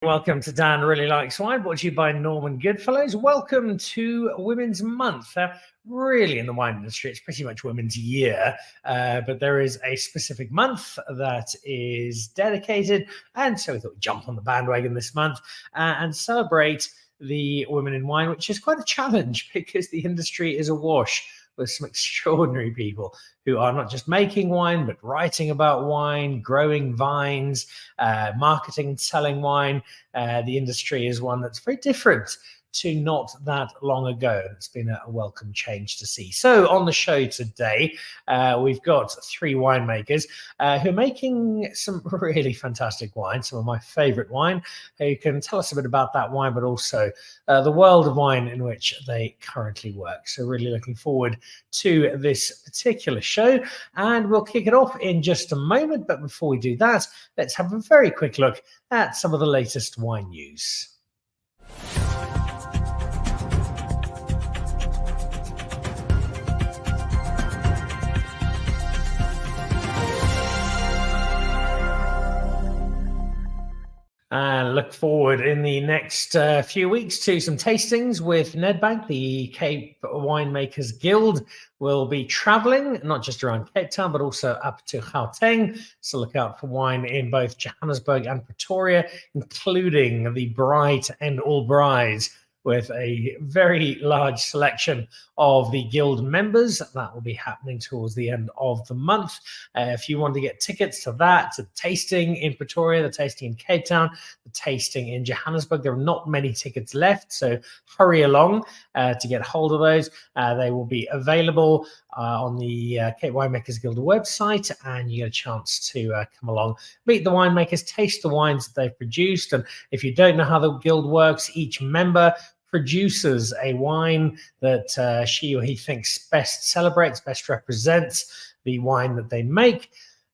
welcome to Dan Really Likes Wine, brought to you by Norman Goodfellows. Welcome to Women's Month. Really, in the wine industry, it's pretty much Women's Year, but there is a specific month that is dedicated, and so we thought we'd jump on the bandwagon this month and celebrate the women in wine, which is quite a challenge because the industry is awash with some extraordinary people who are not just making wine, but writing about wine, growing vines, marketing and selling wine. The industry is one that's very different to not that long ago. It's been a welcome change to see. So on the show today, we've got three winemakers who are making some really fantastic wine, some of my favorite wine, who can tell us a bit about that wine, but also the world of wine in which they currently work. So really looking forward to this particular show, and we'll kick it off in just a moment. But before we do that, let's have a very quick look at some of the latest wine news. And look forward in the next few weeks to some tastings with Nedbank. The Cape Winemakers Guild will be traveling, not just around Cape Town, but also up to Gauteng. So look out for wine in both Johannesburg and Pretoria, including the Bright and All Brides, with a very large selection of the guild members. That will be happening towards the end of the month. If you want to get tickets to that, to the tasting in Pretoria, the tasting in Cape Town, the tasting in Johannesburg, there are not many tickets left, so hurry along to get hold of those. They will be available on the Cape Winemakers Guild website, and you get a chance to come along, meet the winemakers, taste the wines that they've produced. And if you don't know how the guild works, each member produces a wine that she or he thinks best celebrates, best represents the wine that they make.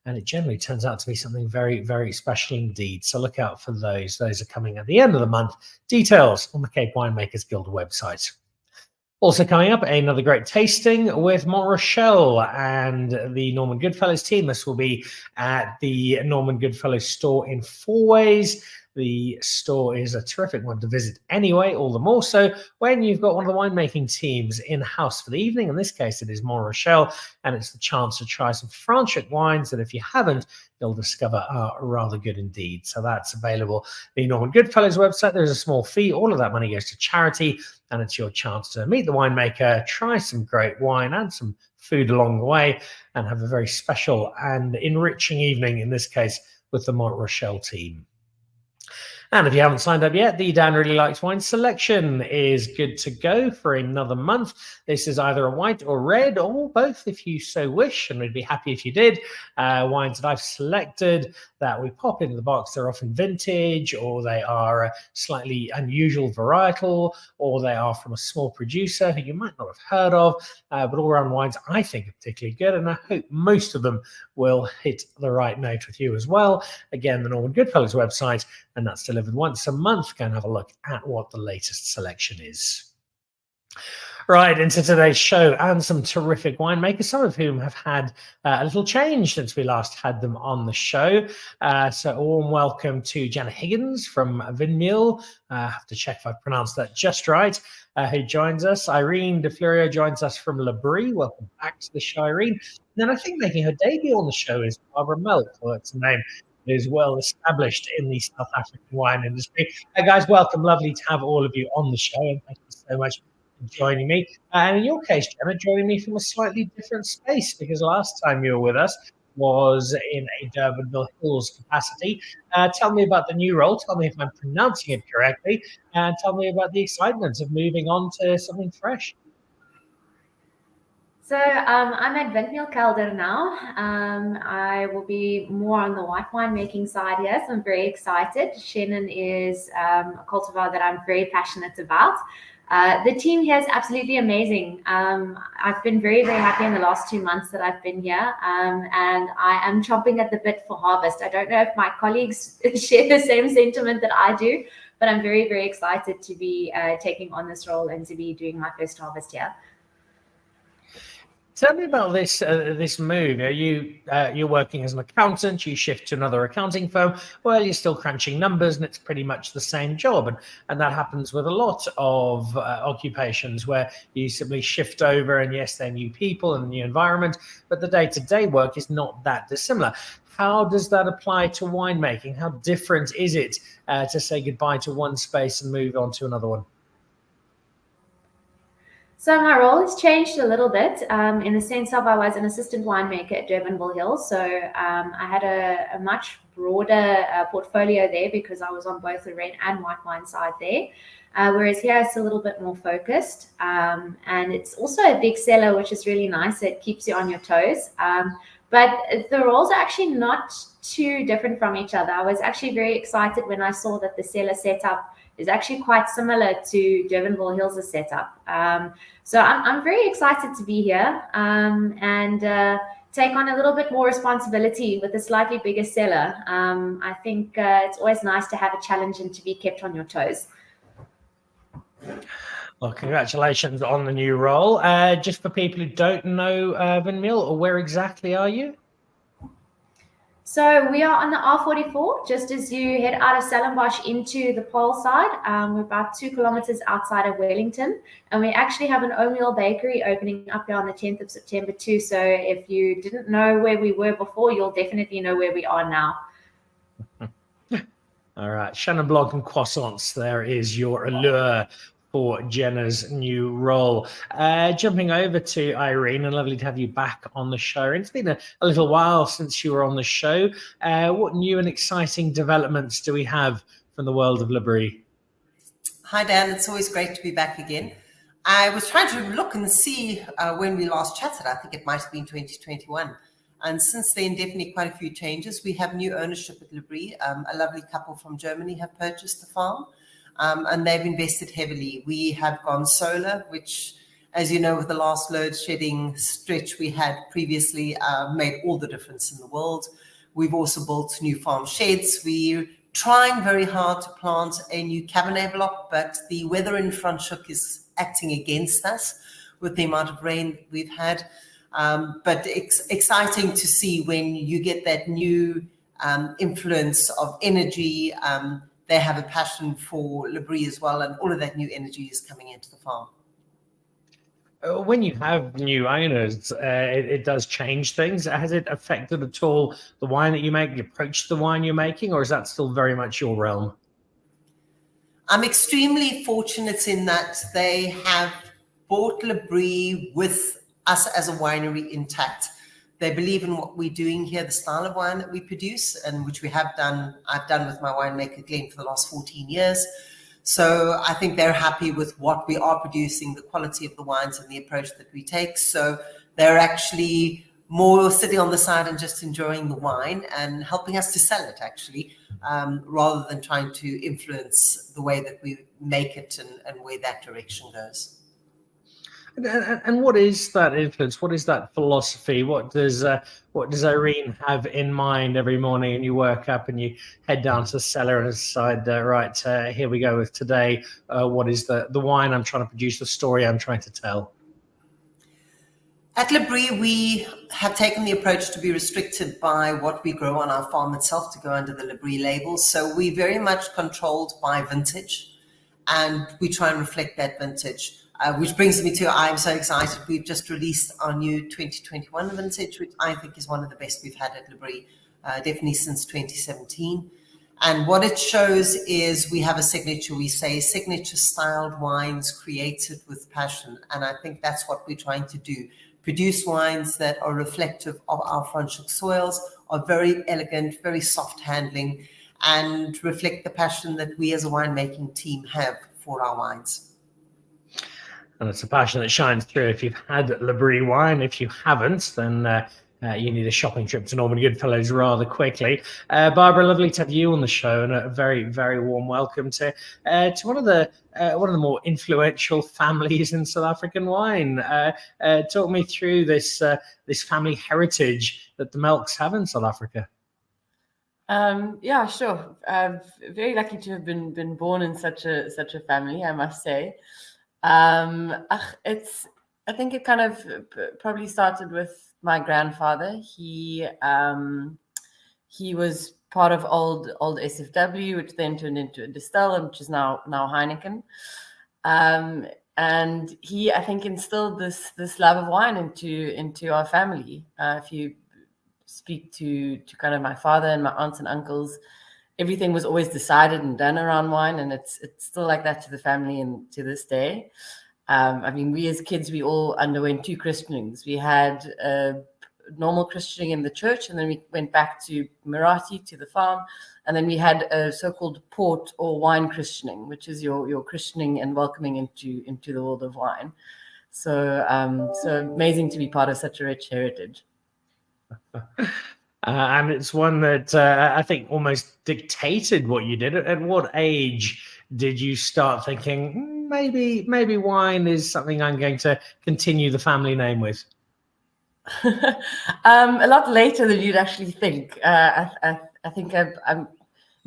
And it generally turns out to be something very, very special indeed. So look out for those. Those are coming at the end of the month. Details on the Cape Winemakers Guild website. Also coming up, another great tasting with Mont Rochelle and the Norman Goodfellows team. This will be at the Norman Goodfellows store in Fourways. The store is a terrific one to visit anyway, all the more so when you've got one of the winemaking teams in-house for the evening. In this case, it is Mont Rochelle, and it's the chance to try some Franschhoek wines that if you haven't, you'll discover are rather good indeed. So that's available. The Norman Goodfellows website, there's a small fee. All of that money goes to charity, and it's your chance to meet the winemaker, try some great wine and some food along the way, and have a very special and enriching evening, in this case, with the Mont Rochelle team. And if you haven't signed up yet, the Dan Really Likes Wine selection is good to go for another month. This is either a white or red, or both if you so wish, and we'd be happy if you did. Wines that I've selected that we pop into the box, they're often vintage, or they are a slightly unusual varietal, or they are from a small producer who you might not have heard of, but all-around wines I think are particularly good, and I hope most of them will hit the right note with you as well. Again, the Norman Goodfellows website, and that's delivered once a month. Go and have a look at what the latest selection is. Right, into today's show, and some terrific winemakers, some of whom have had a little change since we last had them on the show. So a warm welcome to Jenna Higgins from Windmeul. I have to check if I've pronounced that just right, who joins us. Irene de Fleoriot joins us from Le Brie. Welcome back to the show, Irene. And then I think making her debut on the show is Barbara Melck, well, that's the name. Is well established in the South African wine industry. Guys, welcome. Lovely to have all of you on the show, and thank you so much for joining me. And in your case, Jenna, joining me from a slightly different space, because last time you were with us was in a Durbanville Hills capacity. Tell me about the new role. Tell me if I'm pronouncing it correctly, and tell me about the excitement of moving on to something fresh. So I'm at Windmeul Kelder now. I will be more on the white wine making side here, so I'm very excited. Shannon is a cultivar that I'm very passionate about. The team here is absolutely amazing. I've been very, very happy in the last 2 months that I've been here, and I am chomping at the bit for harvest. I don't know if my colleagues share the same sentiment that I do, but I'm very, very excited to be taking on this role and to be doing my first harvest here. Tell me about this move. You're working as an accountant. You shift to another accounting firm. Well, you're still crunching numbers, and it's pretty much the same job. And that happens with a lot of occupations where you simply shift over. And yes, they're new people and a new environment, but the day-to-day work is not that dissimilar. How does that apply to winemaking? How different is it to say goodbye to one space and move on to another one? So my role has changed a little bit in the sense of I was an assistant winemaker at Durbanville Hills. So I had a much broader portfolio there because I was on both the red and white wine side there. Whereas here it's a little bit more focused. And it's also a big cellar, which is really nice. It keeps you on your toes. But the roles are actually not too different from each other. I was actually very excited when I saw that the cellar setup is actually quite similar to Durbanville Hills' setup. So I'm very excited to be here and take on a little bit more responsibility with a slightly bigger cellar. I think it's always nice to have a challenge and to be kept on your toes. Well, congratulations on the new role. Just for people who don't know Windmeul, where exactly are you? So we are on the R44, just as you head out of Stellenbosch into the Paarl side. We're about 2 kilometers outside of Wellington, and we actually have an Oatmeal bakery opening up here on the 10th of September too. So if you didn't know where we were before, you'll definitely know where we are now. All right, Shannon Blog and croissants. There is your allure for Jenna's new role. Jumping over to Irene, and lovely to have you back on the show. It's been a little while since you were on the show. What new and exciting developments do we have from the world of Le Brie? Hi, Dan. It's always great to be back again. I was trying to look and see when we last chatted. I think it might have been 2021. And since then, definitely quite a few changes. We have new ownership at Le Brie. A lovely couple from Germany have purchased the farm. And they've invested heavily. We have gone solar, which, as you know, with the last load shedding stretch we had previously, made all the difference in the world. We've also built new farm sheds. We're trying very hard to plant a new Cabernet block, but the weather in Franschhoek is acting against us with the amount of rain we've had. But it's exciting to see when you get that new influence of energy. They have a passion for Le Brie as well, and all of that new energy is coming into the farm. When you have new owners, it does change things. Has it affected at all the wine that you make, the approach to the wine you're making, or is that still very much your realm? I'm extremely fortunate in that they have bought Le Brie with us as a winery intact. They believe in what we're doing here, the style of wine that we produce, and which we have done. I've done with my winemaker, Glenn, for the last 14 years. So I think they're happy with what we are producing, the quality of the wines and the approach that we take. So they're actually more sitting on the side and just enjoying the wine and helping us to sell it, actually, rather than trying to influence the way that we make it and where that direction goes. And what is that influence? What is that philosophy? What does Irene have in mind every morning? And you work up and you head down to the cellar and decide, right, here we go with today. What is the wine I'm trying to produce? The story I'm trying to tell. At Le Brie, we have taken the approach to be restricted by what we grow on our farm itself to go under the Le Brie label. So we're very much controlled by vintage, and we try and reflect that vintage. Which brings me to, I'm so excited. We've just released our new 2021 vintage, which I think is one of the best we've had at Le Brie, definitely since 2017. And what it shows is we have a signature, we say signature styled wines created with passion. And I think that's what we're trying to do. Produce wines that are reflective of our Franschhoek soils, are very elegant, very soft handling, and reflect the passion that we as a winemaking team have for our wines. And it's a passion that shines through. If you've had Le Brie wine, if you haven't, then you need a shopping trip to Norman Goodfellows rather quickly. Barbara, lovely to have you on the show, and a very, very warm welcome to one of the more influential families in South African wine. Talk me through this family heritage that the Melcks have in South Africa. Yeah, sure. Very lucky to have been born in such a family, I must say. I think it kind of probably started with my grandfather. He was part of old SFW, which then turned into a Distell, which is now Heineken. And he, I think, instilled this love of wine into our family. If you speak to kind of my father and my aunts and uncles, everything was always decided and done around wine, and it's still like that to the family and to this day. I mean, we as kids, we all underwent 2 christenings. We had a normal christening in the church, and then we went back to Marathi, to the farm, and then we had a so-called port or wine christening, which is your christening and welcoming into the world of wine. So amazing to be part of such a rich heritage. And it's one that I think almost dictated what you did. At what age did you start thinking, maybe wine is something I'm going to continue the family name with? A lot later than you'd actually think. I think I'm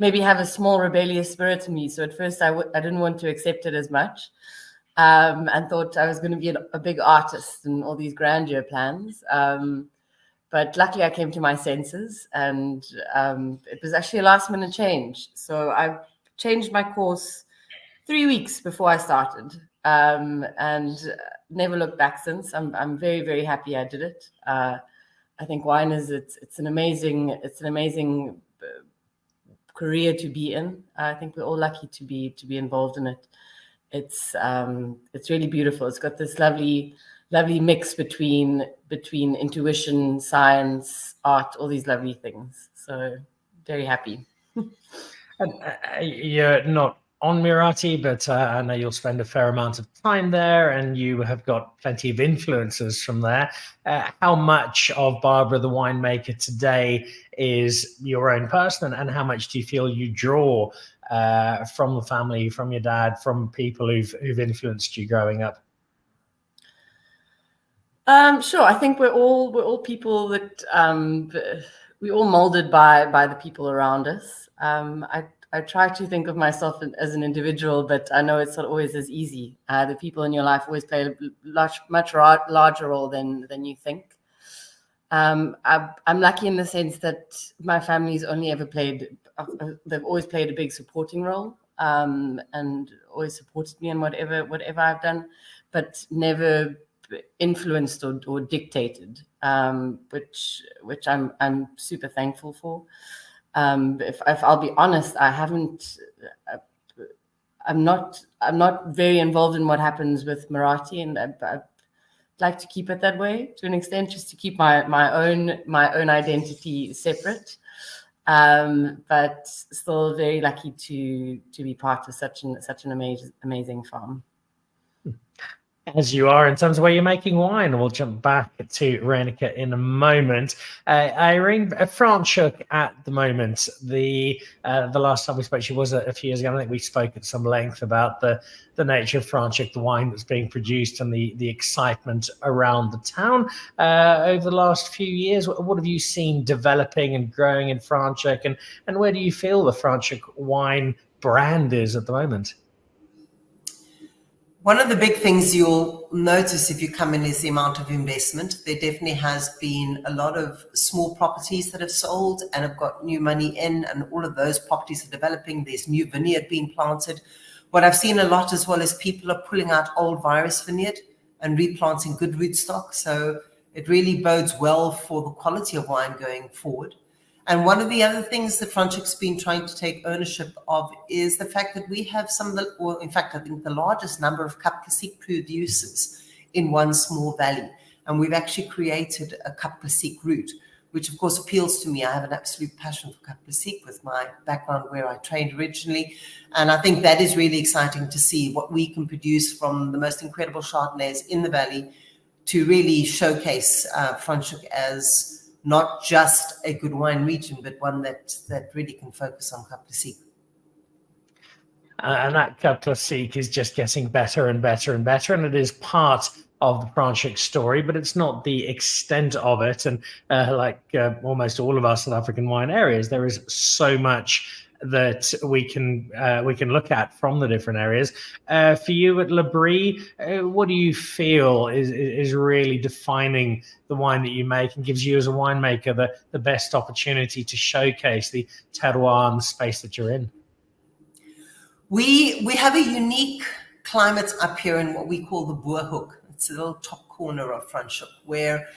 maybe have a small rebellious spirit in me. So at first I didn't want to accept it as much, and thought I was going to be a big artist and all these grandeur plans. But luckily I came to my senses, and it was actually a last minute change. So I changed my course 3 weeks before I started, and never looked back since. I'm very, very happy I did it. I think wine is it's an amazing career to be in. I think we're all lucky to be involved in it. It's really beautiful. It's got this lovely mix between intuition, science, art, all these lovely things. So very happy. You're not on Marathi, but I know you'll spend a fair amount of time there, and you have got plenty of influences from there. How much of Barbara the winemaker today is your own person, and how much do you feel you draw from the family, from your dad, from people who've influenced you growing up? Sure. I think we're all people that we're all molded by the people around us. I try to think of myself as an individual, but I know it's not always as easy. The people in your life always play a much larger role than you think. I'm lucky in the sense that my family's only ever they've always played a big supporting role, and always supported me in whatever I've done, but never influenced or dictated, which I'm super thankful for. If I'll be honest, I'm not very involved in what happens with Marathi, and I'd like to keep it that way to an extent, just to keep my own identity separate. But still very lucky to be part of such an amazing farm. As you are in terms of where you're making wine. We'll jump back to Reyneke in a moment. Irene, Franschhoek at the moment. The last time we spoke, she was a few years ago. I think we spoke at some length about the nature of Franschhoek, the wine that's being produced, and the excitement around the town over the last few years. What have you seen developing and growing in Franschhoek, and where do you feel the Franschhoek wine brand is at the moment? One of the big things you'll notice if you come in is the amount of investment. There definitely has been a lot of small properties that have sold and have got new money in, and all of those properties are developing. There's new vineyard being planted. What I've seen a lot as well is people are pulling out old virus vineyard and replanting good rootstock. So it really bodes well for the quality of wine going forward. And one of the other things that Franschhoek's been trying to take ownership of is the fact that we have in fact, I think the largest number of Cup Classique producers in one small valley. And we've actually created a Cup Classique route, which of course appeals to me. I have an absolute passion for Cup Classique with my background where I trained originally. And I think that is really exciting to see what we can produce from the most incredible Chardonnays in the valley to really showcase Franschhoek as not just a good wine region, but one that really can focus on Cup Classique. And that Cup Classique is just getting better and better and better, and it is part of the Franschhoek story, but it's not the extent of it. And like almost all of our South African wine areas, there is so much that we can look at from the different areas. For you at Labrie, what do you feel is really defining the wine that you make and gives you as a winemaker the best opportunity to showcase the terroir and the space that you're in? We have a unique climate up here in what we call the Boerhoek. It's a little top corner of Franschhoek, where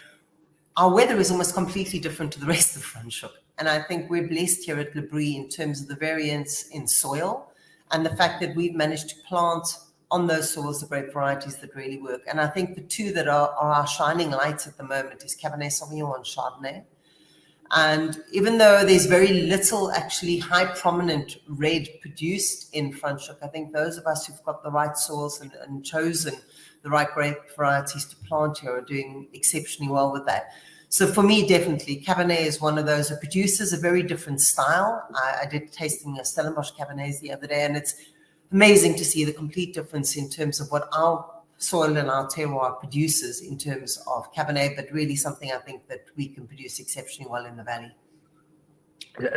our weather is almost completely different to the rest of Franschhoek. And I think we're blessed here at Labrie in terms of the variance in soil and the fact that we've managed to plant on those soils the grape varieties that really work. And I think the two that are our shining lights at the moment is Cabernet Sauvignon and Chardonnay. And even though there's very little actually high prominent red produced in Franschhoek, I think those of us who've got the right soils and chosen the right grape varieties to plant here are doing exceptionally well with that. So for me, definitely, Cabernet is one of those that produces a very different style. I did tasting a Stellenbosch Cabernets the other day, and it's amazing to see the complete difference in terms of what our soil and our terroir produces in terms of Cabernet, but really something I think that we can produce exceptionally well in the valley.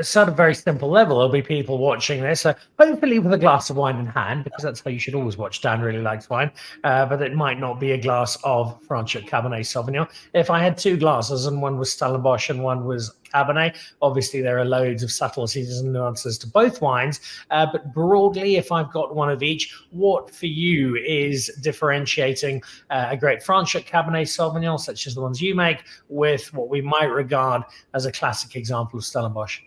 Sort of very simple level. There'll be people watching this, hopefully with a glass of wine in hand, because that's how you should always watch. Dan really likes wine, but it might not be a glass of Franschhoek Cabernet Sauvignon. If I had two glasses and one was Stellenbosch and one was Cabernet, obviously there are loads of subtleties and nuances to both wines, but broadly, if I've got one of each, what for you is differentiating a great Franschhoek Cabernet Sauvignon, such as the ones you make, with what we might regard as a classic example of Stellenbosch?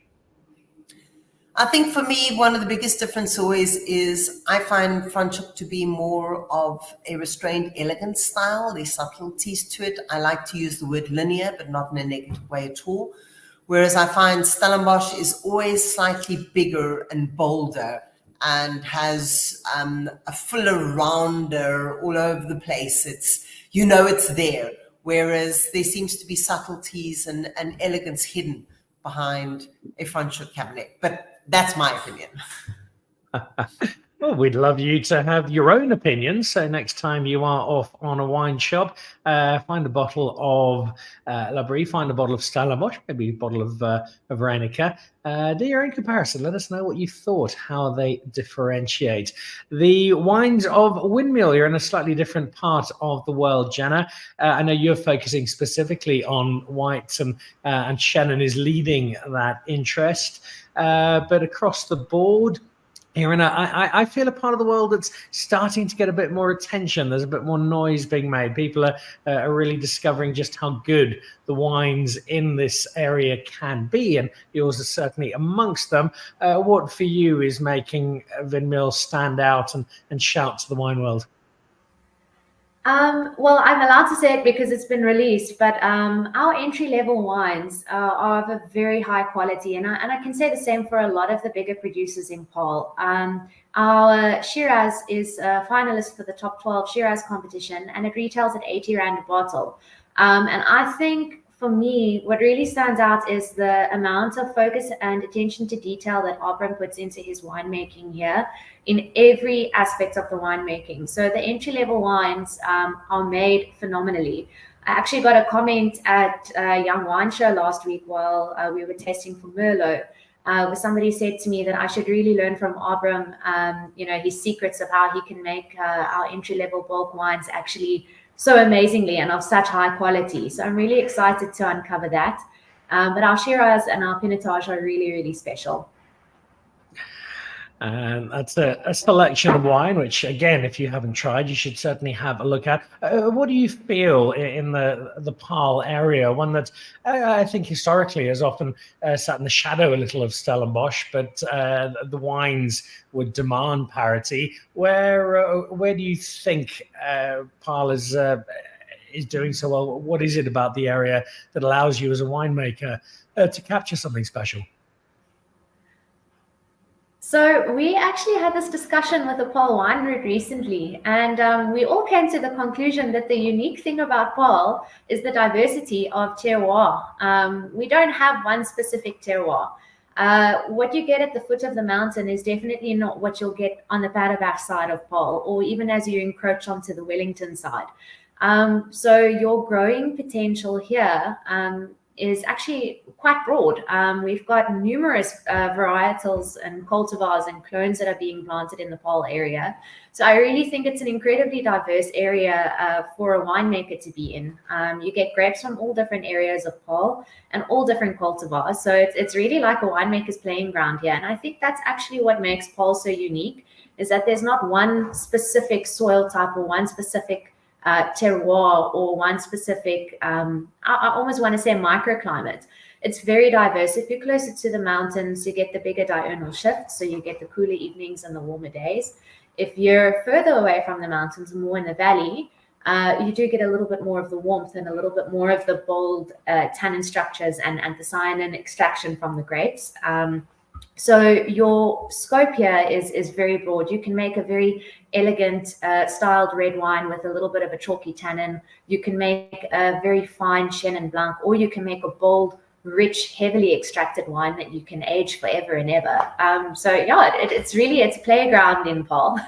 I think for me, one of the biggest difference always is I find Franschhoek to be more of a restrained, elegant style. There's subtleties to it. I like to use the word linear, but not in a negative way at all. Whereas I find Stellenbosch is always slightly bigger and bolder and has a fuller, rounder, all over the place. It's, it's there. Whereas there seems to be subtleties and elegance hidden behind a Franschhoek Cabernet. But that's my opinion. Well, we'd love you to have your own opinion. So next time you are off on a wine shop, find a bottle of Labrie, find a bottle of Stellenbosch, maybe a bottle of Reyneke. Do your own comparison. Let us know what you thought, how they differentiate. The wines of Windmeul, you're in a slightly different part of the world, Jenna. I know you're focusing specifically on whites, and Shannon is leading that interest. But across the board, Irene, I feel a part of the world that's starting to get a bit more attention. There's a bit more noise being made. People are really discovering just how good the wines in this area can be, and yours is certainly amongst them. What for you is making Windmeul stand out and shout to the wine world? Well, I'm allowed to say it because it's been released, but our entry-level wines are of a very high quality, and I can say the same for a lot of the bigger producers in Paarl. Our Shiraz is a finalist for the top 12 Shiraz competition, and it retails at 80 Rand a bottle. And I think for me, what really stands out is the amount of focus and attention to detail that Abram puts into his winemaking here in every aspect of the winemaking. So the entry-level wines are made phenomenally. I actually got a comment at a Young Wine Show last week while we were tasting for Merlot, where somebody said to me that I should really learn from Abram, his secrets of how he can make our entry-level bulk wines actually so amazingly and of such high quality. So I'm really excited to uncover that. But our Shiraz and our Pinotage are really, really special. And that's a selection of wine, which, again, if you haven't tried, you should certainly have a look at. What do you feel in the Paarl area? One that I think historically has often sat in the shadow a little of Stellenbosch, but the wines would demand parity. Where do you think Paarl is doing so well? What is it about the area that allows you as a winemaker to capture something special? So we actually had this discussion with the Paarl Wine Route recently, and we all came to the conclusion that the unique thing about Paarl is the diversity of terroir. We don't have one specific terroir. What you get at the foot of the mountain is definitely not what you'll get on the Paarl side of Paarl, or even as you encroach onto the Wellington side. So your growing potential here is actually quite broad. We've got numerous varietals and cultivars and clones that are being planted in the Paarl area. So I really think it's an incredibly diverse area for a winemaker to be in. You get grapes from all different areas of Paarl and all different cultivars. So it's really like a winemaker's playing ground here. And I think that's actually what makes Paarl so unique, is that there's not one specific soil type or one specific terroir or one specific, I almost want to say microclimate. It's very diverse. If you're closer to the mountains, you get the bigger diurnal shifts, so you get the cooler evenings and the warmer days. If you're further away from the mountains, more in the valley, you do get a little bit more of the warmth and a little bit more of the bold tannin structures and anthocyanin extraction from the grapes. So your scope here is very broad. You can make a very elegant styled red wine with a little bit of a chalky tannin. You can make a very fine Chenin Blanc, or you can make a bold, rich, heavily extracted wine that you can age forever and ever. So yeah, it's a playground in Paarl.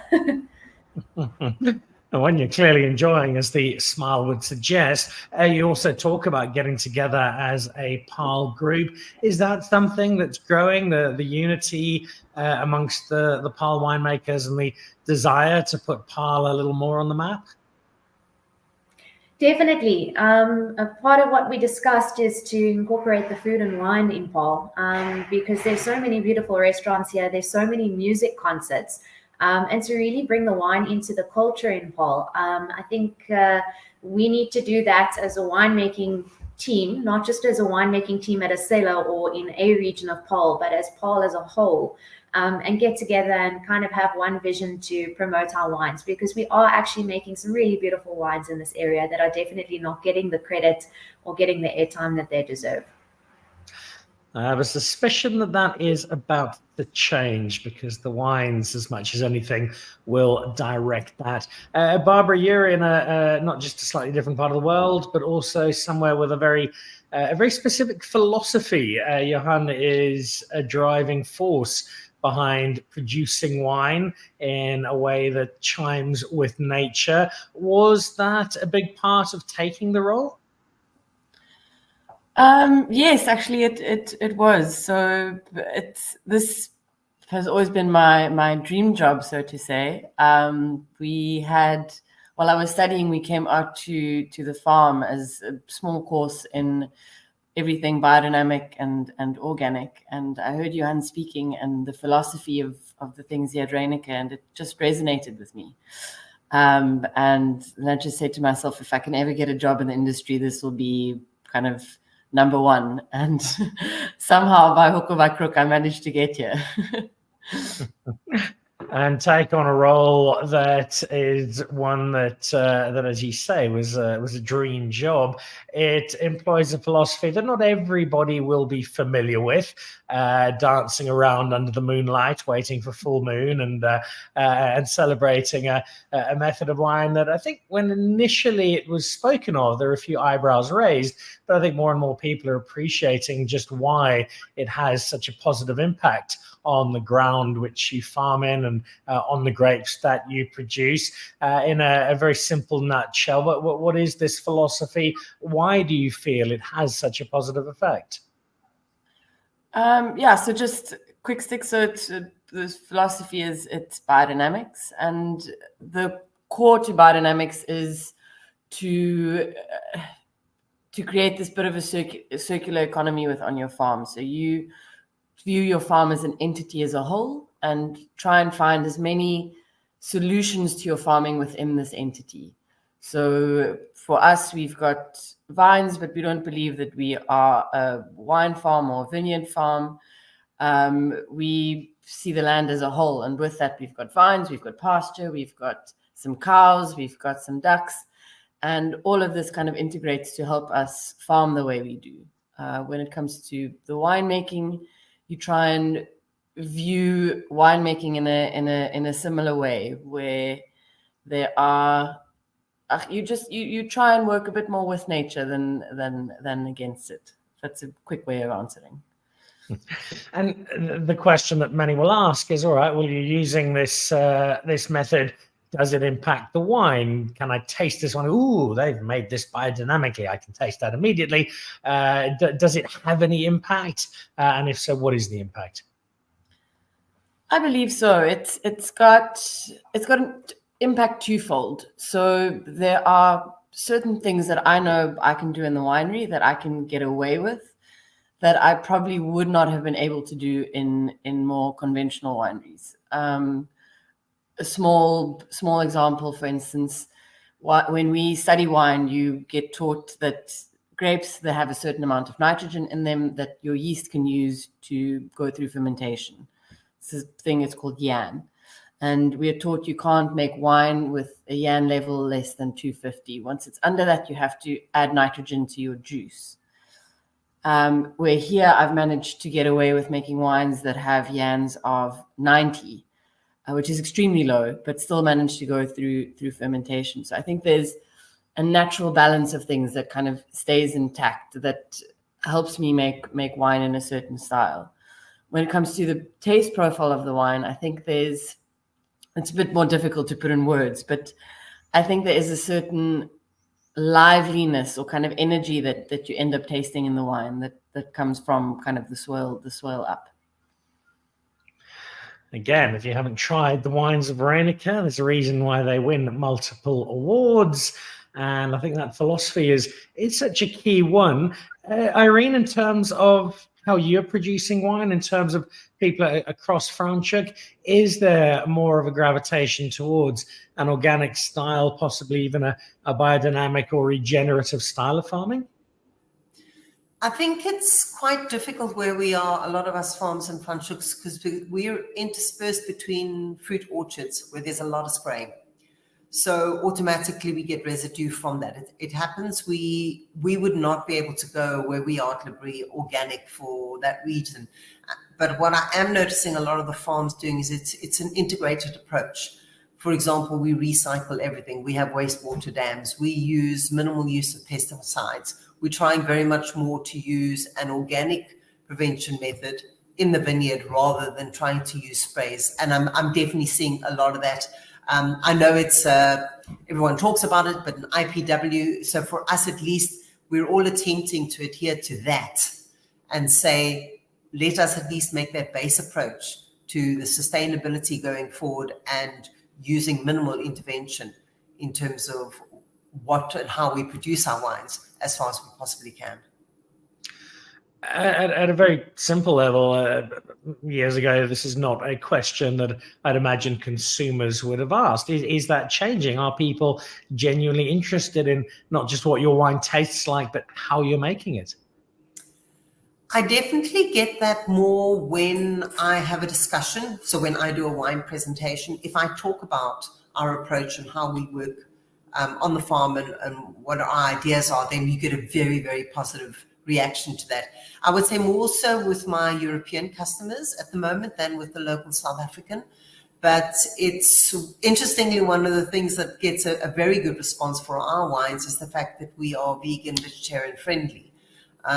And one you're clearly enjoying, as the smile would suggest. You also talk about getting together as a Paarl group. Is that something that's growing, the unity amongst the Paarl winemakers and the desire to put Paarl a little more on the map? Definitely. A part of what we discussed is to incorporate the food and wine in Paarl, because there's so many beautiful restaurants here. There's so many music concerts. And to really bring the wine into the culture in Paarl. I think we need to do that as a winemaking team, not just as a winemaking team at a cellar or in a region of Paarl, but as Paarl as a whole, and get together and kind of have one vision to promote our wines, because we are actually making some really beautiful wines in this area that are definitely not getting the credit or getting the airtime that they deserve. I have a suspicion that is about to change, because the wines, as much as anything, will direct that. Barbara, you're in not just a slightly different part of the world, but also somewhere with a very specific philosophy. Johan is a driving force behind producing wine in a way that chimes with nature. Was that a big part of taking the role? Yes, actually it was. So this has always been my dream job, so to say. While I was studying, we came out to the farm as a small course in everything biodynamic and organic. And I heard Johan speaking and the philosophy of the things he had Reyneke, and it just resonated with me. And I just said to myself, if I can ever get a job in the industry, this will be kind of number one. And somehow, by hook or by crook, I managed to get here. And take on a role that is one that, as you say, was a dream job. It employs a philosophy that not everybody will be familiar with, dancing around under the moonlight, waiting for full moon, and celebrating a method of wine that I think when initially it was spoken of, there were a few eyebrows raised, but I think more and more people are appreciating just why it has such a positive impact on the ground which you farm in and on the grapes that you produce. In a very simple nutshell, what is this philosophy? Why do you feel it has such a positive effect? So just quick stick. So this philosophy it's biodynamics, and the core to biodynamics is to create this bit of a circular economy on your farm. So you view your farm as an entity as a whole and try and find as many solutions to your farming within this entity. So for us, we've got vines, but we don't believe that we are a wine farm or a vineyard farm. We see the land as a whole, and with that, we've got vines, we've got pasture, we've got some cows, we've got some ducks, and all of this kind of integrates to help us farm the way we do. When it comes to the winemaking, you try and view winemaking in a similar way, where there are you try and work a bit more with nature than against it. That's a quick way of answering. And the question that many will ask is, all right, well, you're using this method does it impact the wine? Can I taste this one? Ooh, they've made this biodynamically. I can taste that immediately. Does it have any impact? And if so, what is the impact? I believe so. It's got an impact twofold. So there are certain things that I know I can do in the winery that I can get away with that I probably would not have been able to do in more conventional wineries. A small example, for instance, when we study wine, you get taught that grapes, they have a certain amount of nitrogen in them that your yeast can use to go through fermentation. This thing is called yan. And we are taught you can't make wine with a yan level less than 250. Once it's under that, you have to add nitrogen to your juice. Where here I've managed to get away with making wines that have yans of 90, which is extremely low, but still managed to go through fermentation. So I think there's a natural balance of things that kind of stays intact that helps me make wine in a certain style. When it comes to the taste profile of the wine, I think it's a bit more difficult to put in words, but I think there is a certain liveliness or kind of energy that you end up tasting in the wine that comes from kind of the swirl up. Again, if you haven't tried the wines of Reyneke, there's a reason why they win multiple awards. And I think that philosophy is such a key one. Irene, in terms of how you're producing wine, in terms of people across Franschhoek, is there more of a gravitation towards an organic style, possibly even a biodynamic or regenerative style of farming? I think it's quite difficult where we are, a lot of us farms in Franschhoek, because we're interspersed between fruit orchards where there's a lot of spraying. So automatically we get residue from that. It happens. We would not be able to go where we are at Liberty organic for that region. But what I am noticing a lot of the farms doing is it's an integrated approach. For example, we recycle everything. We have wastewater dams. We use minimal use of pesticides. We're trying very much more to use an organic prevention method in the vineyard rather than trying to use sprays. And I'm definitely seeing a lot of that. I know it's everyone talks about it, but an IPW. So for us, at least, we're all attempting to adhere to that and say, let us at least make that base approach to the sustainability going forward and using minimal intervention in terms of what and how we produce our wines as far as we possibly can. At a very simple level, years ago, this is not a question that I'd imagine consumers would have asked. Is that changing? Are people genuinely interested in not just what your wine tastes like, but how you're making it? I definitely get that more when I have a discussion. So when I do a wine presentation, if I talk about our approach and how we work on the farm and what our ideas are, then you get a very, very positive reaction to that. I would say more so with my European customers at the moment than with the local South African. But it's interestingly, one of the things that gets a very good response for our wines is the fact that we are vegan, vegetarian friendly.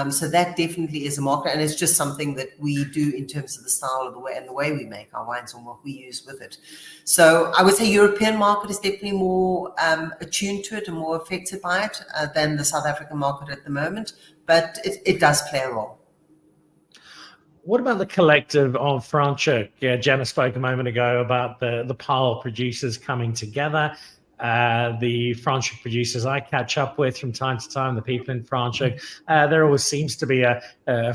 So that definitely is a market, and it's just something that we do in terms of the style of the way and the way we make our wines and what we use with it. So I would say European market is definitely more attuned to it and more affected by it than the South African market at the moment, but it does play a role. What about the collective of Franschhoek? Jenna spoke a moment ago about the Paarl producers coming together. The Franschhoek producers I catch up with from time to time, the people in Franschhoek, there always seems to be a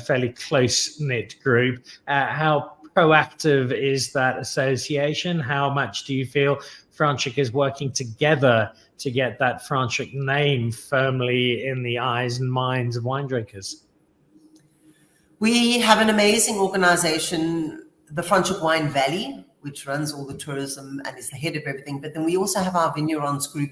fairly close-knit group. How proactive is that association? How much do you feel Franschhoek is working together to get that Franschhoek name firmly in the eyes and minds of wine drinkers? We have an amazing organization, the Franschhoek Wine Valley, which runs all the tourism and is the head of everything. But then we also have our vignerons group,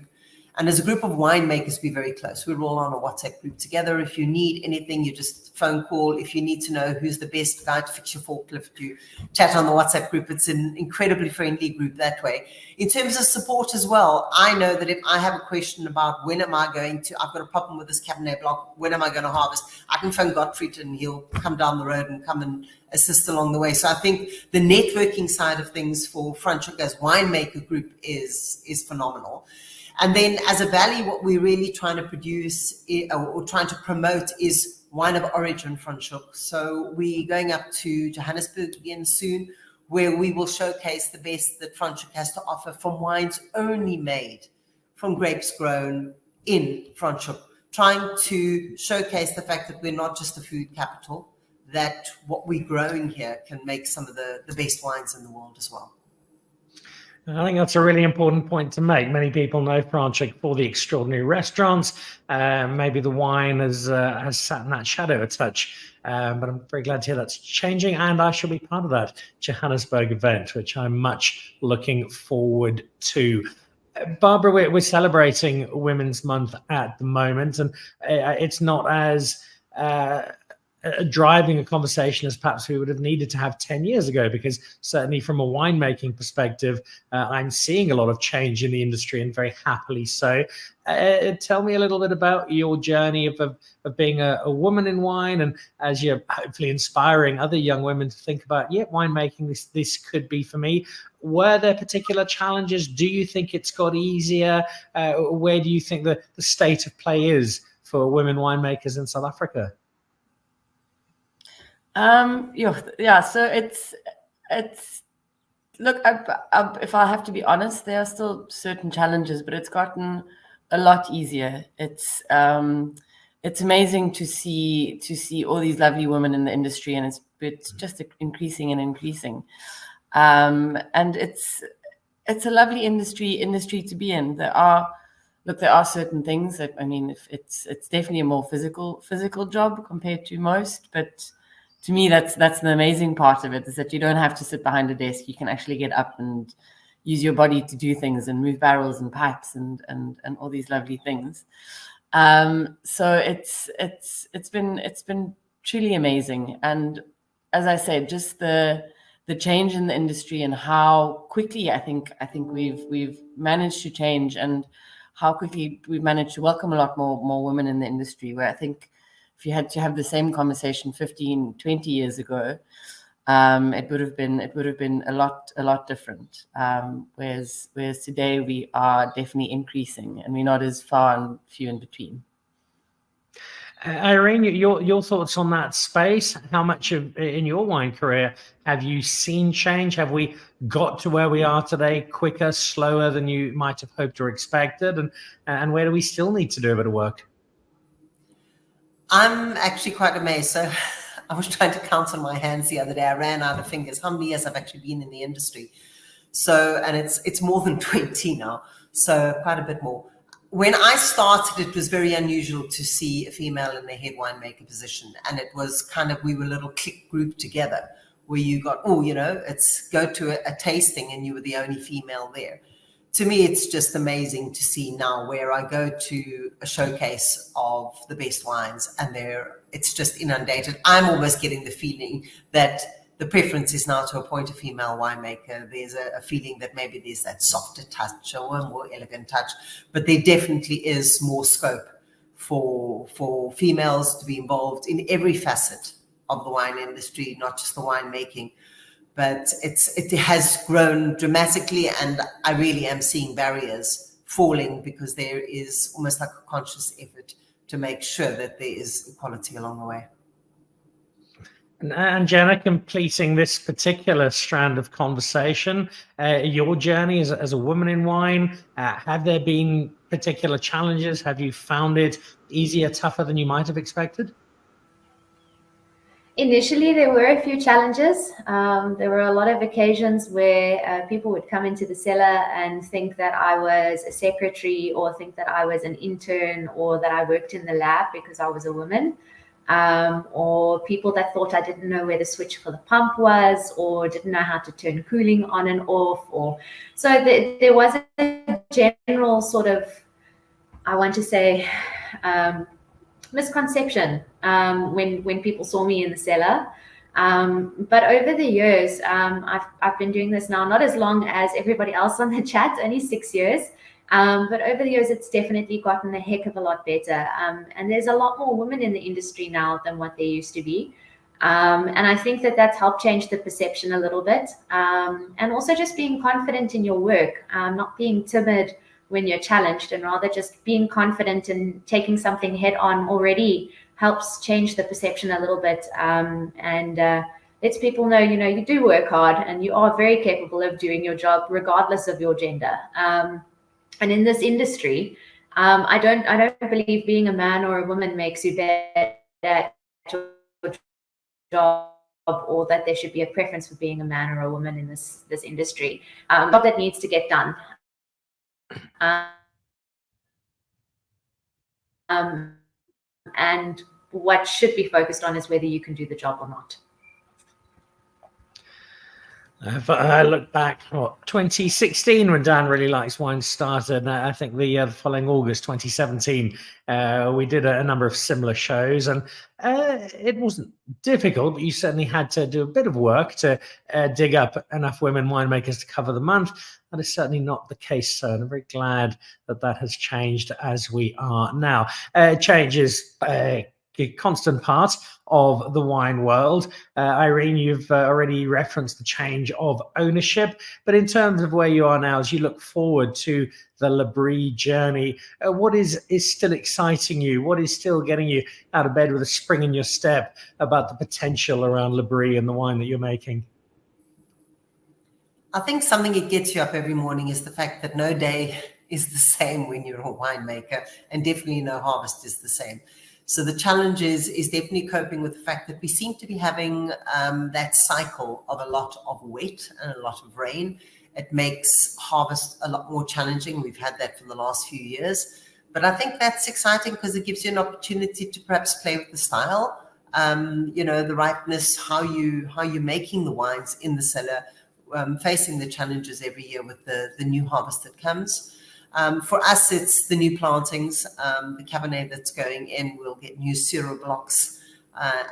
And as a group of winemakers, we're very close. We're all on a WhatsApp group together. If you need anything, you just phone call. If you need to know who's the best guy to fix your forklift, you chat on the WhatsApp group. It's an incredibly friendly group that way. In terms of support as well, I know that if I have a question about when am I going to, I've got a problem with this Cabernet block, when am I going to harvest, I can phone Gottfried and he'll come down the road and come and assist along the way. So I think the networking side of things for Franschhoek as winemaker group is phenomenal. And then as a valley, what we're really trying to produce or trying to promote is wine of origin Franschhoek. So we're going up to Johannesburg again soon, where we will showcase the best that Franschhoek has to offer from wines only made from grapes grown in Franschhoek, trying to showcase the fact that we're not just a food capital, that what we're growing here can make some of the best wines in the world as well. I think that's a really important point to make. Many people know Franschhoek for the extraordinary restaurants. Maybe the wine has sat in that shadow a touch, but I'm very glad to hear that's changing, and I shall be part of that Johannesburg event, which I'm much looking forward to. Barbara, we're celebrating Women's Month at the moment, and it's not as driving a conversation as perhaps we would have needed to have 10 years ago, because certainly from a winemaking perspective, I'm seeing a lot of change in the industry, and very happily so. Tell me a little bit about your journey of being a woman in wine, and as you're hopefully inspiring other young women to think about, winemaking, this could be for me. Were there particular challenges? Do you think it's got easier? Where do you think the state of play is for women winemakers in South Africa? So it's look, if I have to be honest, there are still certain challenges, but it's gotten a lot easier. It's amazing to see all these lovely women in the industry, and it's just increasing and increasing. And it's a lovely industry to be in. There are certain things that, I mean, if it's definitely a more physical job compared to most, but to me, that's the amazing part of it, is that you don't have to sit behind a desk. You can actually get up and use your body to do things and move barrels and pipes and all these lovely things. So it's been truly amazing. And as I said, just the change in the industry and how quickly I think we've managed to change, and how quickly we've managed to welcome a lot more women in the industry, where I think if you had to have the same conversation 15, 20 years ago, it would have been a lot different. Whereas today we are definitely increasing, and we're not as far and few in between. Irene, your thoughts on that space? How much in your wine career have you seen change? Have we got to where we are today quicker, slower than you might have hoped or expected? And where do we still need to do a bit of work? I'm actually quite amazed. So I was trying to count on my hands the other day. I ran out of fingers. How many years I've actually been in the industry? So, and it's more than 20 now. So quite a bit more. When I started, it was very unusual to see a female in the head winemaker position. And it was kind of, we were a little clique group together, where you got, it's go to a tasting and you were the only female there. To me, it's just amazing to see now, where I go to a showcase of the best wines and it's just inundated. I'm almost getting the feeling that the preference is now to appoint a female winemaker. There's a feeling that maybe there's that softer touch or a more elegant touch, but there definitely is more scope for females to be involved in every facet of the wine industry, not just the winemaking. But it has grown dramatically, and I really am seeing barriers falling, because there is almost like a conscious effort to make sure that there is equality along the way. And Jenna, completing this particular strand of conversation, your journey as a woman in wine, have there been particular challenges? Have you found it easier, tougher than you might have expected? Initially, there were a few challenges. There were a lot of occasions where people would come into the cellar and think that I was a secretary, or think that I was an intern, or that I worked in the lab because I was a woman, or people that thought I didn't know where the switch for the pump was, or didn't know how to turn cooling on and off. So there was a general sort of I want to say, misconception when people saw me in the cellar. But over the years, I've been doing this now, not as long as everybody else on the chat, only 6 years. But over the years, it's definitely gotten a heck of a lot better. And there's a lot more women in the industry now than what there used to be. And I think that that's helped change the perception a little bit. And also just being confident in your work, not being timid when you're challenged, and rather just being confident and taking something head on already helps change the perception a little bit. And lets people know, you do work hard and you are very capable of doing your job regardless of your gender. And in this industry, I don't believe being a man or a woman makes you better at your job, or that there should be a preference for being a man or a woman in this industry. Job that needs to get done. And what should be focused on is whether you can do the job or not. If I look back, 2016 when Dan Really Likes Wine started, and I think the following August 2017, we did a number of similar shows, and it wasn't difficult, but you certainly had to do a bit of work to dig up enough women winemakers to cover the month. That is certainly not the case, so I'm very glad that that has changed as we are now. Change is a constant part of the wine world. Irene, you've already referenced the change of ownership, but in terms of where you are now, as you look forward to the L'Abri journey, what is still exciting you? What is still getting you out of bed with a spring in your step about the potential around L'Abri and the wine that you're making? I think something that gets you up every morning is the fact that no day is the same when you're a winemaker, and definitely no harvest is the same. So the challenge is definitely coping with the fact that we seem to be having that cycle of a lot of wet and a lot of rain. It makes harvest a lot more challenging. We've had that for the last few years. But I think that's exciting because it gives you an opportunity to perhaps play with the style, the ripeness, how you're making the wines in the cellar, facing the challenges every year with the new harvest that comes. For us, it's the new plantings, the Cabernet that's going in. We'll get new Syrah blocks,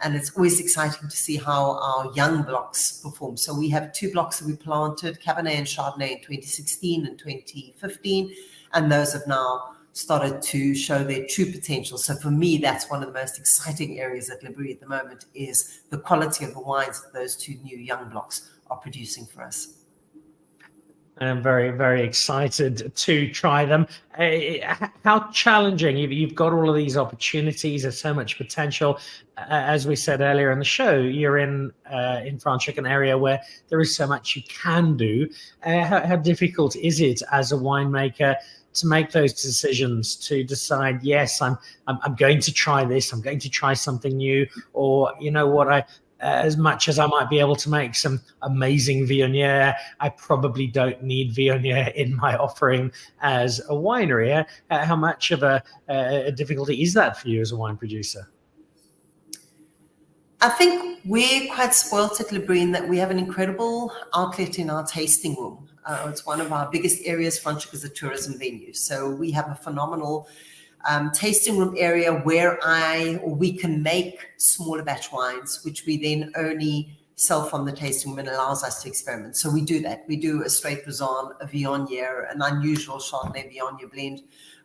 and it's always exciting to see how our young blocks perform. So we have 2 blocks that we planted, Cabernet and Chardonnay, in 2016 and 2015, and those have now started to show their true potential. So for me, that's one of the most exciting areas at L'Abri at the moment, is the quality of the wines that those 2 new young blocks are producing for us. I'm very, very excited to try them. How challenging, you've got all of these opportunities, there's so much potential. As we said earlier in the show, you're in Franschhoek, an area where there is so much you can do. How difficult is it as a winemaker to make those decisions, to decide, yes, I'm going to try this, I'm going to try something new, or you know what, as much as I might be able to make some amazing Viognier, I probably don't need Viognier in my offering as a winery. How much of a difficulty is that for you as a wine producer? I think we're quite spoilt at L'Abri in that we have an incredible outlet in our tasting room. It's one of our biggest areas. Franschhoek is a tourism venue. So we have a phenomenal tasting room area where we can make smaller batch wines, which we then only sell from the tasting room, and allows us to experiment. So we do that. We do a straight Brezan, a Viognier, an unusual Chardonnay Viognier blend.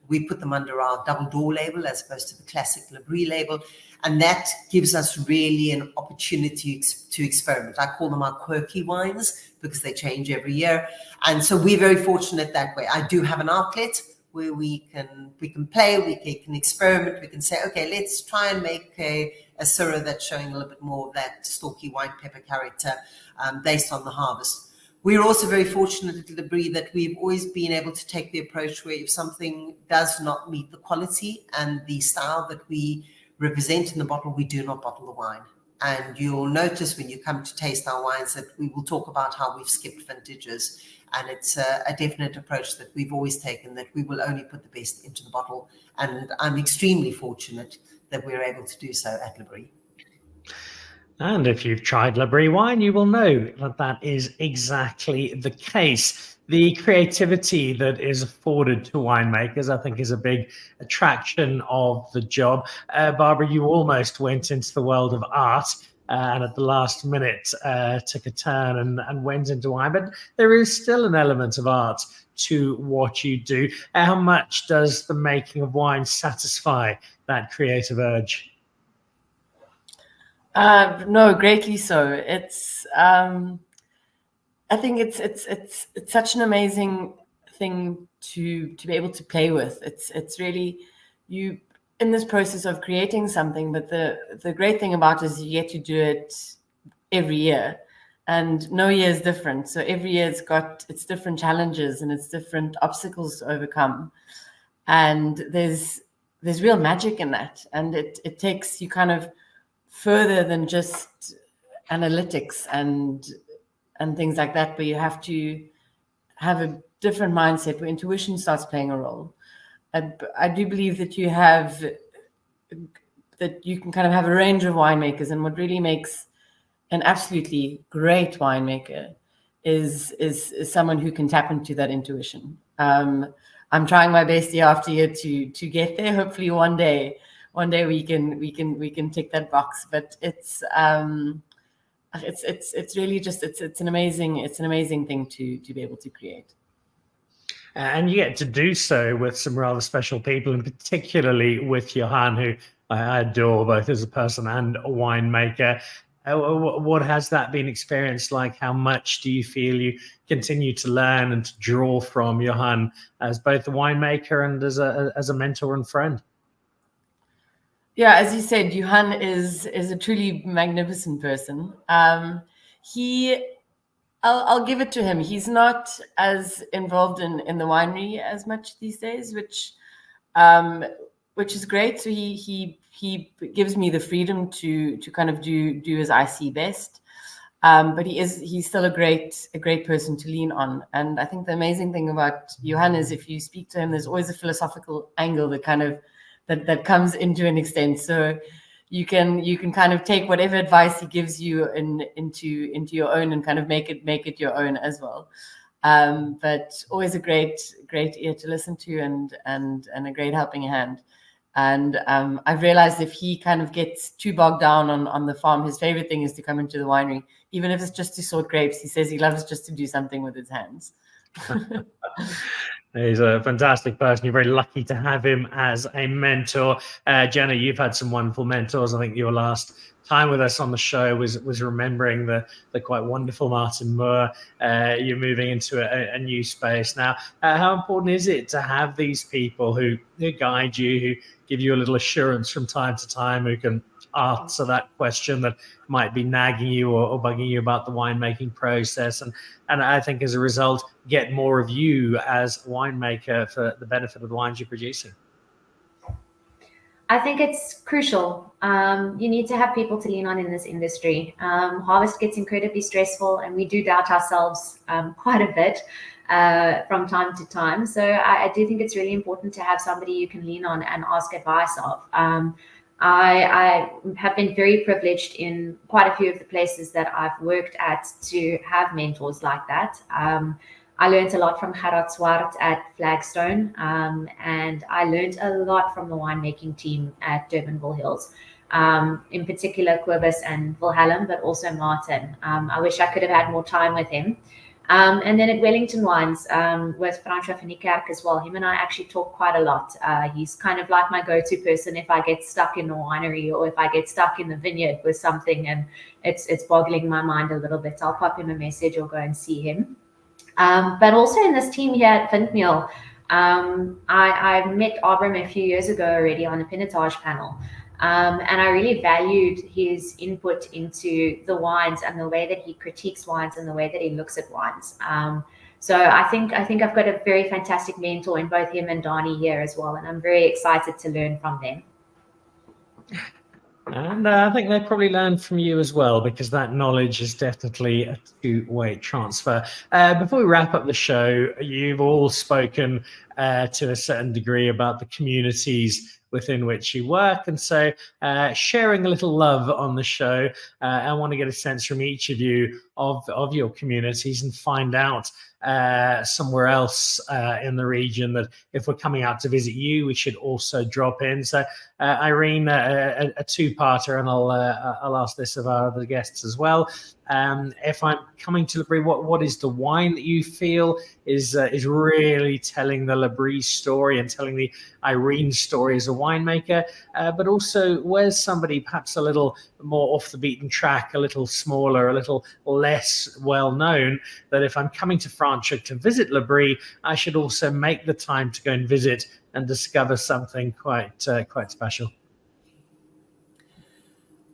We put them under our double door label as opposed to the classic L'Abri label. And that gives us really an opportunity to experiment. I call them our quirky wines because they change every year. And so we're very fortunate that way. I do have an outlet where we can play, we can experiment, we can say, okay, let's try and make a Syrah that's showing a little bit more of that stalky white pepper character based on the harvest. We're also very fortunate at L'Abri that we've always been able to take the approach where if something does not meet the quality and the style that we represent in the bottle, we do not bottle the wine. And you'll notice when you come to taste our wines that we will talk about how we've skipped vintages. And it's a definite approach that we've always taken, that we will only put the best into the bottle. And I'm extremely fortunate that we're able to do so at L'Abri. And if you've tried La Brie wine, you will know that that is exactly the case. The creativity that is afforded to winemakers, I think, is a big attraction of the job. Barbara, you almost went into the world of art and at the last minute took a turn and went into wine, but there is still an element of art to what you do. How much does the making of wine satisfy that creative urge? No, greatly so. It's I think it's such an amazing thing to be able to play with. It's really you in this process of creating something, but the great thing about it is you get to do it every year, and no year is different. So every year it's got its different challenges and its different obstacles to overcome, and there's real magic in that, and it takes you kind of further than just analytics and things like that, but you have to have a different mindset where intuition starts playing a role. I do believe that you can kind of have a range of winemakers, and what really makes an absolutely great winemaker is someone who can tap into that intuition. I'm trying my best year after year to get there. Hopefully one day we can tick that box, but it's really just it's an amazing thing to be able to create. And you get to do so with some rather special people, and particularly with Johan, who I adore both as a person and a winemaker. What has that been experienced like? How much do you feel you continue to learn and to draw from Johan as both a winemaker and as a mentor and friend? Yeah, as you said, Johan is a truly magnificent person. I'll give it to him. He's not as involved in the winery as much these days, which is great. So he gives me the freedom to kind of do as I see best. But he's still a great person to lean on. And I think the amazing thing about Johan is if you speak to him, there's always a philosophical angle that kind of that comes into an extent. So you can kind of take whatever advice he gives you into your own and kind of make it your own as well. But always a great ear to listen to and a great helping hand. And I've realized if he kind of gets too bogged down on the farm, his favorite thing is to come into the winery, even if it's just to sort grapes. He says he loves just to do something with his hands. He's a fantastic person. You're very lucky to have him as a mentor. Jenna, you've had some wonderful mentors. I think your last time with us on the show was remembering the quite wonderful Martin Moore. You're moving into a new space now. How important is it to have these people who guide you, who give you a little assurance from time to time, who can answer that question that might be nagging you or bugging you about the winemaking process, and I think as a result get more of you as a winemaker for the benefit of the wines you're producing? I think it's crucial. You need to have people to lean on in this industry. Harvest gets incredibly stressful, and we do doubt ourselves quite a bit from time to time. So I do think it's really important to have somebody you can lean on and ask advice of. I have been very privileged in quite a few of the places that I've worked at to have mentors like that. I learned a lot from Gerard Swart at Flagstone, and I learned a lot from the winemaking team at Durbanville Hills, in particular Kobus and Wilhelm, but also Martin. I wish I could have had more time with him. And then at Wellington Wines with Franschhoek as well. Him and I actually talk quite a lot. He's kind of like my go-to person if I get stuck in the winery or if I get stuck in the vineyard with something and it's boggling my mind a little bit. I'll pop him a message or go and see him. But also in this team here at Windmeul, I met Abram a few years ago already on the Pinotage panel. And I really valued his input into the wines and the way that he critiques wines and the way that he looks at wines. So I think I've got a very fantastic mentor in both him and Donnie here as well, and I'm very excited to learn from them. And I think they probably learned from you as well, because that knowledge is definitely a two-way transfer. Before we wrap up the show, you've all spoken to a certain degree about the communities within which you work. And so sharing a little love on the show, I want to get a sense from each of you of your communities and find out somewhere else in the region that if we're coming out to visit you, we should also drop in. So Irene, a two-parter, and I'll ask this of our other guests as well. If I'm coming to L'Abri, what is the wine that you feel is really telling the L'Abri story and telling the Irene story as a winemaker? But also, where's somebody perhaps a little more off the beaten track, a little smaller, a little less well known, that if I'm coming to Franschhoek to visit L'Abri, I should also make the time to go and visit and discover something quite special?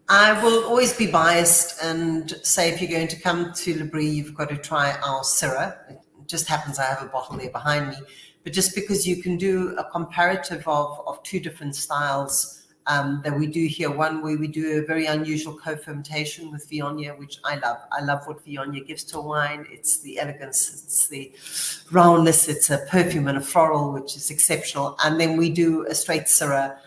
I will always be biased and say if you're going to come to L'Abri, you've got to try our Syrah. It just happens I have a bottle there behind me. But just because you can do a comparative of two different styles that we do here. One where we do a very unusual co-fermentation with Viognier, which I love. I love what Viognier gives to a wine. It's the elegance, it's the roundness, it's a perfume and a floral, which is exceptional. And then we do a straight Syrah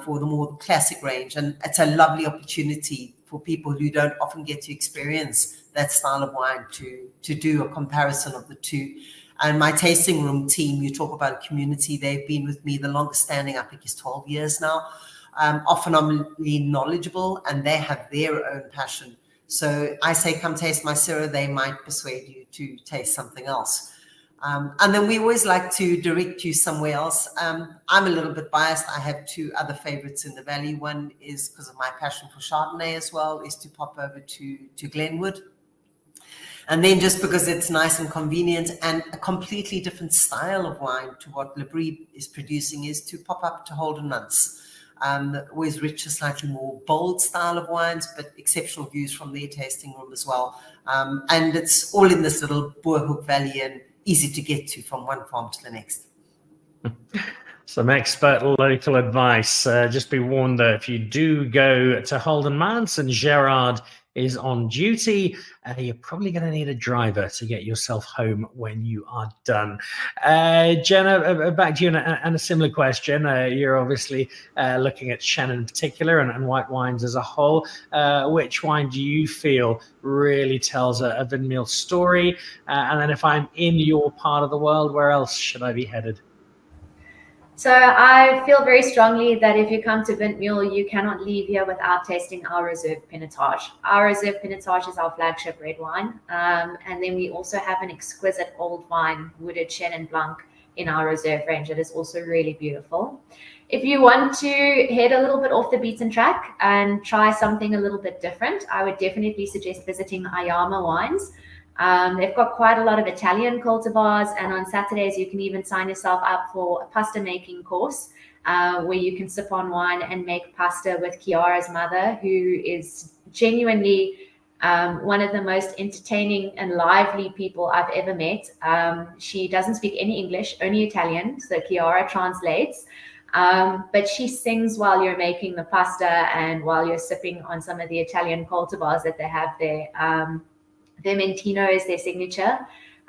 for the more classic range. And it's a lovely opportunity for people who don't often get to experience that style of wine to do a comparison of the two. And my tasting room team, you talk about a community, they've been with me the longest standing, I think is 12 years now. Phenomenally knowledgeable, and they have their own passion. So I say, come taste my Syrah, they might persuade you to taste something else. And then we always like to direct you somewhere else. I'm a little bit biased. I have two other favorites in the valley. One is, because of my passion for Chardonnay as well, is to pop over to Glenwood. And then just because it's nice and convenient and a completely different style of wine to what L'Abri is producing, is to pop up to Holden Months. Always richer, slightly more bold style of wines, but exceptional views from their tasting room as well. And it's all in this little Boerhoek Valley and easy to get to from one farm to the next. Some expert local advice. Just be warned though, if you do go to Holden Mance and Gerard is on duty, you're probably going to need a driver to get yourself home when you are done. Jenna, back to you, and a similar question. You're obviously looking at Shannon in particular and white wines as a whole. Which wine do you feel really tells a Windmeul story? And then if I'm in your part of the world, where else should I be headed? So I feel very strongly that if you come to Windmeul, you cannot leave here without tasting our Reserve Pinotage. Our Reserve Pinotage is our flagship red wine. And then we also have an exquisite old vine, wooded Chenin Blanc, in our Reserve range. It is also really beautiful. If you want to head a little bit off the beaten track and try something a little bit different, I would definitely suggest visiting Ayama Wines. They've got quite a lot of Italian cultivars, and on Saturdays you can even sign yourself up for a pasta making course where you can sip on wine and make pasta with Chiara's mother, who is genuinely one of the most entertaining and lively people I've ever met. She doesn't speak any English, only Italian, so Chiara translates. But she sings while you're making the pasta and while you're sipping on some of the Italian cultivars that they have there. Vermentino is their signature,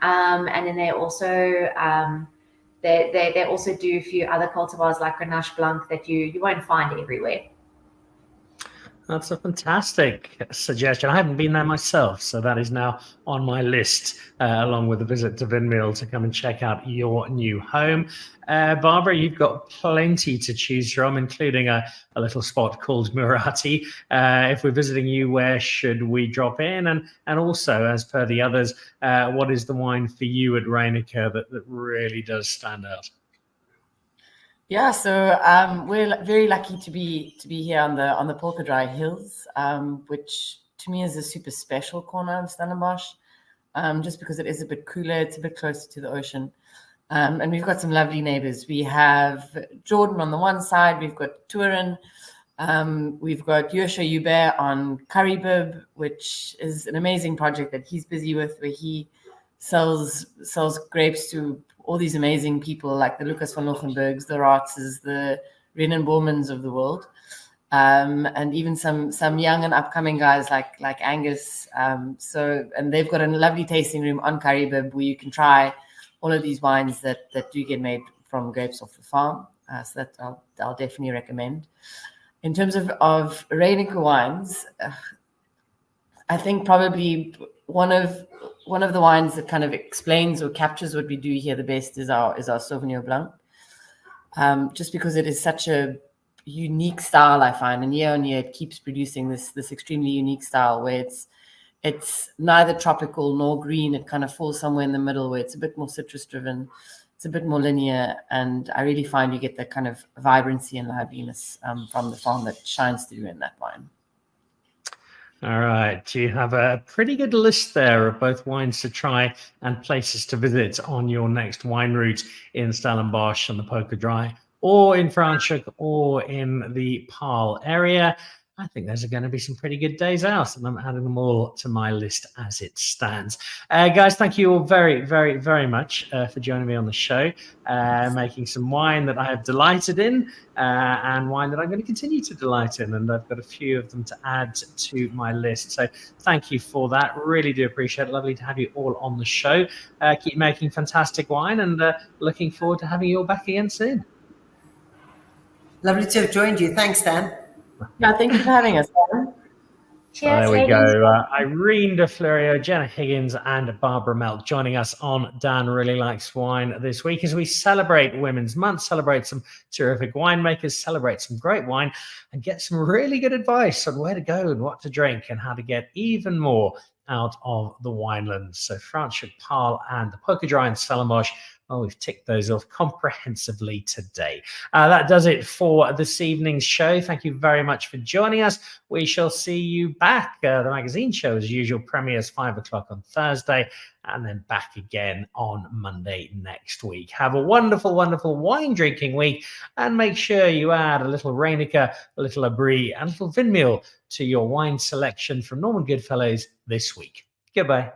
and then they also they also do a few other cultivars like Grenache Blanc that you won't find everywhere. That's a fantastic suggestion. I haven't been there myself, so that is now on my list, along with a visit to Windmeul, to come and check out your new home. Barbara, you've got plenty to choose from, including a little spot called Murati. If we're visiting you, where should we drop in? And also, as per the others, what is the wine for you at Reyneke that really does stand out? Yeah, so we're very lucky to be here on the Polkadry Hills, which to me is a super special corner of Stellenbosch, just because it is a bit cooler, it's a bit closer to the ocean, and we've got some lovely neighbors. We have Jordan on the one side, we've got Turin, we've got Yosha Hubert on Currybib, which is an amazing project that he's busy with, where he sells grapes to all these amazing people like the Lucas van Lochenbergs, the Ratzes, the Renan Bormans of the world. and even some young and upcoming guys like Angus. And they've got a lovely tasting room on Karibib where you can try all of these wines that do get made from grapes off the farm. So that I'll definitely recommend. In terms of Reyneke wines, I think probably one of the wines that kind of explains or captures what we do here the best is our Sauvignon Blanc. Just because it is such a unique style, I find, and year on year it keeps producing this extremely unique style where it's neither tropical nor green. It kind of falls somewhere in the middle where it's a bit more citrus driven, it's a bit more linear, and I really find you get that kind of vibrancy and liveliness from the farm that shines through in that wine. All right, you have a pretty good list there of both wines to try and places to visit on your next wine route in Stellenbosch and the Poker Dry, or in Franschhoek, or in the Paarl area. I think those are going to be some pretty good days out, and I'm adding them all to my list as it stands. Guys, thank you all very, very, very much for joining me on the show, making some wine that I have delighted in, and wine that I'm going to continue to delight in, and I've got a few of them to add to my list. So thank you for that. Really do appreciate it. Lovely to have you all on the show. Keep making fantastic wine, and looking forward to having you all back again soon. Lovely to have joined you. Thanks, Dan. Yeah, thank you for having us. Cheers. There we Higgins. go. Irene de Fleoriot, Jenna Higgins, and Barbara Melck joining us on Dan Really Likes Wine this week as we celebrate Women's Month, celebrate some terrific winemakers, celebrate some great wine, and get some really good advice on where to go and what to drink and how to get even more out of the winelands. So Franschhoek, Paarl, and the Poker Dry in Stellenbosch. Oh, we've ticked those off comprehensively today. That does it for this evening's show. Thank you very much for joining us. We shall see you back. The magazine show, as usual, premieres 5 o'clock on Thursday, and then back again on Monday next week. Have a wonderful, wonderful wine drinking week, and make sure you add a little Reyneke, a little Abri, and a little Windmeul to your wine selection from Norman Goodfellows this week. Goodbye.